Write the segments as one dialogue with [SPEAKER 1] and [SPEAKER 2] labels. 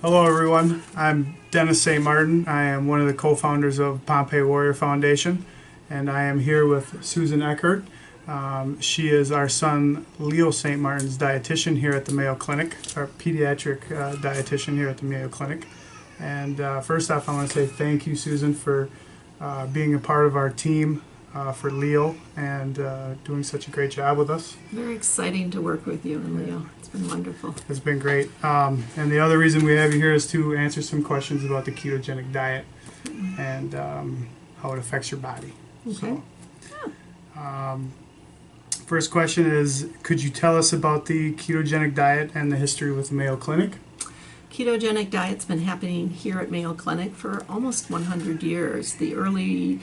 [SPEAKER 1] Hello, everyone. I'm Denis St. I am one of the co-founders of Pompe Warrior Foundation, and I am here with Susan Eckert. She is our son Leo St. Martin's dietitian here at the Mayo Clinic, our pediatric dietitian here at the Mayo Clinic. And first off, I want to say thank you, Susan, for being a part of our team for Leo and doing such a great job with us.
[SPEAKER 2] Very exciting to work with you and Leo. It's been wonderful.
[SPEAKER 1] It's been great. And the other reason we have you here is to answer some questions about the ketogenic diet and how it affects your body.
[SPEAKER 2] Okay.
[SPEAKER 1] So, first question is, could you tell us about the ketogenic diet and the history with the Mayo Clinic?
[SPEAKER 2] Ketogenic diet's been happening here at Mayo Clinic for almost 100 years. The early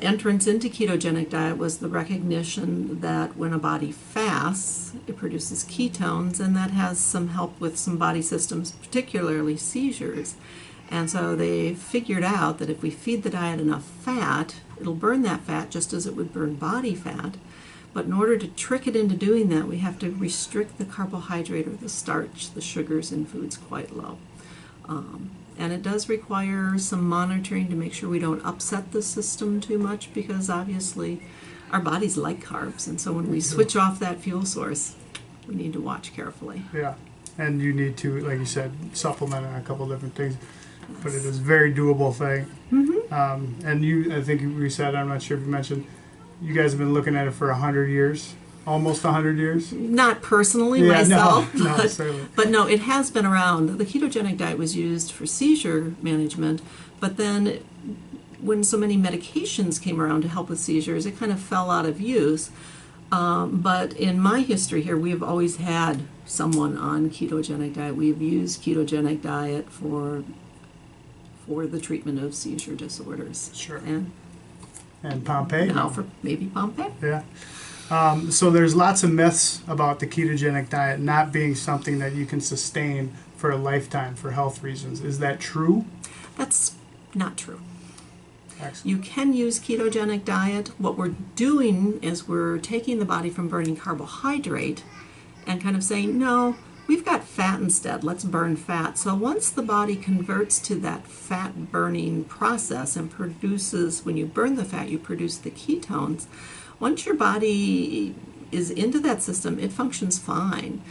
[SPEAKER 2] entrance into ketogenic diet was the recognition that when a body fasts, it produces ketones, and that has some help with some body systems, particularly seizures. And so they figured out that if we feed the diet enough fat, it'll burn that fat just as it would burn body fat. But in order to trick it into doing that, we have to restrict the carbohydrate or the starch, the sugars in foods, quite low. And it does require some monitoring to make sure we don't upset the system too much, because obviously our bodies like carbs, and so when we switch off that fuel source, we need to watch carefully.
[SPEAKER 1] Yeah, and you need to, like you said, supplement on a couple different things, but it is a very doable thing. And you, I think we said, I'm not sure if you mentioned, you guys have been looking at it for 100 years, almost 100 years?
[SPEAKER 2] Not personally myself,
[SPEAKER 1] but
[SPEAKER 2] no, it has been around. The ketogenic diet was used for seizure management, but then when so many medications came around to help with seizures, it kind of fell out of use. But in my history here, we've always had someone on ketogenic diet. We've used ketogenic diet for the treatment of seizure disorders.
[SPEAKER 1] Sure.
[SPEAKER 2] And
[SPEAKER 1] Pompe?
[SPEAKER 2] now for maybe Pompe?
[SPEAKER 1] Yeah. So there's lots of myths about the ketogenic diet not being something that you can sustain for a lifetime for health reasons. Is that true?
[SPEAKER 2] That's not true.
[SPEAKER 1] Excellent.
[SPEAKER 2] You can use ketogenic diet. What we're doing is we're taking the body from burning carbohydrate and kind of saying, no, we've got fat instead. Let's burn fat. So once the body converts to that fat burning process and produces, when you burn the fat, you produce the ketones. Once your body is into that system, it functions fine.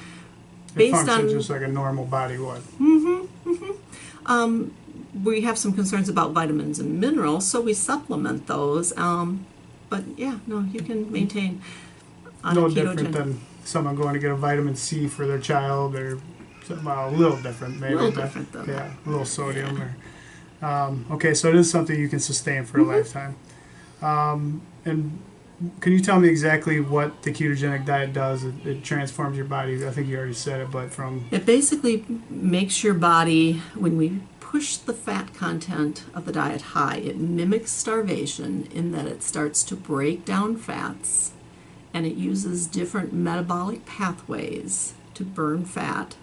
[SPEAKER 1] It functions just like a normal body would.
[SPEAKER 2] We have some concerns about vitamins and minerals, so we supplement those. But yeah, no, you can maintain on
[SPEAKER 1] No
[SPEAKER 2] a ketogenic.
[SPEAKER 1] different than someone going to get a vitamin C for their child, or well, a little different maybe.
[SPEAKER 2] A little different though.
[SPEAKER 1] Yeah, a little sodium. Yeah. Okay, so it is something you can sustain for a lifetime. And can you tell me exactly what the ketogenic diet does? It transforms your body. I think you already said it, but from...
[SPEAKER 2] It basically makes your body, when we push the fat content of the diet high, it mimics starvation in that it starts to break down fats, and it uses different metabolic pathways to burn fat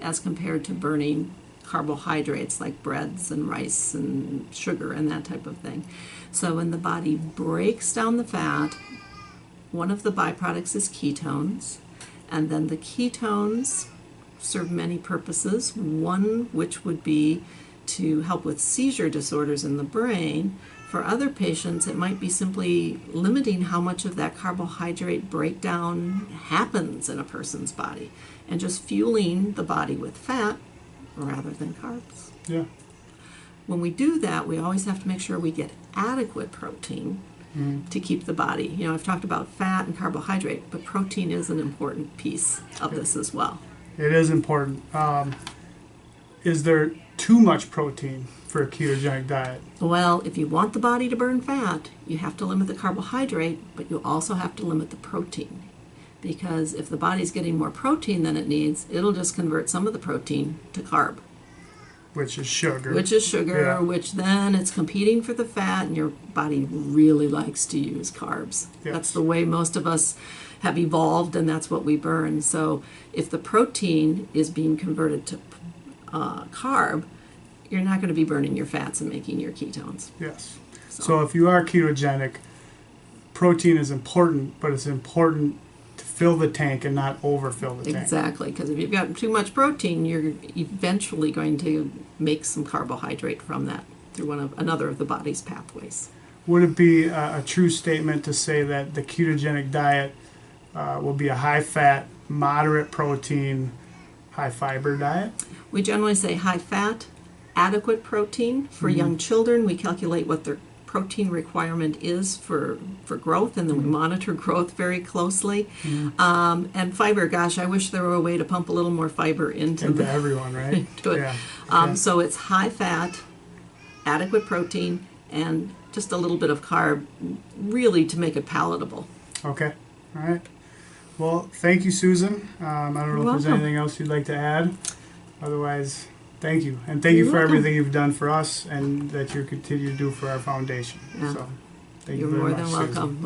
[SPEAKER 2] as compared to burning carbohydrates like breads and rice and sugar and that type of thing. So when the body breaks down the fat, one of the byproducts is ketones, and then the ketones serve many purposes. One which would be to help with seizure disorders in the brain. For other patients, it might be simply limiting how much of that carbohydrate breakdown happens in a person's body and just fueling the body with fat rather than carbs.
[SPEAKER 1] Yeah.
[SPEAKER 2] When we do that, we always have to make sure we get adequate protein to keep the body. You know, I've talked about fat and carbohydrate, but protein is an important piece of this as well.
[SPEAKER 1] It is important. Is there too much protein for a ketogenic diet?
[SPEAKER 2] Well, if you want the body to burn fat, you have to limit the carbohydrate, but you also have to limit the protein. Because if the body's getting more protein than it needs, it'll just convert some of the protein to carb.
[SPEAKER 1] Which is sugar.
[SPEAKER 2] Yeah. Which then it's competing for the fat, and your body really likes to use carbs.
[SPEAKER 1] Yes.
[SPEAKER 2] That's the way most of us have evolved, and that's what we burn. So if the protein is being converted to carb, you're not going to be burning your fats and making your ketones.
[SPEAKER 1] Yes. So if you are ketogenic, protein is important, but it's important to fill the tank and not overfill the tank.
[SPEAKER 2] Exactly, because if you've got too much protein, you're eventually going to make some carbohydrate from that through another of the body's pathways.
[SPEAKER 1] Would it be a true statement to say that the ketogenic diet will be a high-fat, moderate protein, high-fiber diet?
[SPEAKER 2] We generally say high-fat, adequate protein. For young children, we calculate what their protein requirement is for growth, and then we monitor growth very closely. And fiber, gosh, I wish there were a way to pump a little more fiber into
[SPEAKER 1] everyone, right?
[SPEAKER 2] into it.
[SPEAKER 1] Yeah. Okay.
[SPEAKER 2] So it's high-fat, adequate protein, and just a little bit of carb, really to make it palatable.
[SPEAKER 1] Okay. All right. Well, thank you, Susan. I don't know if there's anything else you'd like to add. Otherwise, thank you. And thank you for everything you've done for us and that you continue to do for our foundation.
[SPEAKER 2] Yeah.
[SPEAKER 1] So, thank
[SPEAKER 2] You're
[SPEAKER 1] you very
[SPEAKER 2] more
[SPEAKER 1] much,
[SPEAKER 2] than
[SPEAKER 1] Susan.
[SPEAKER 2] welcome.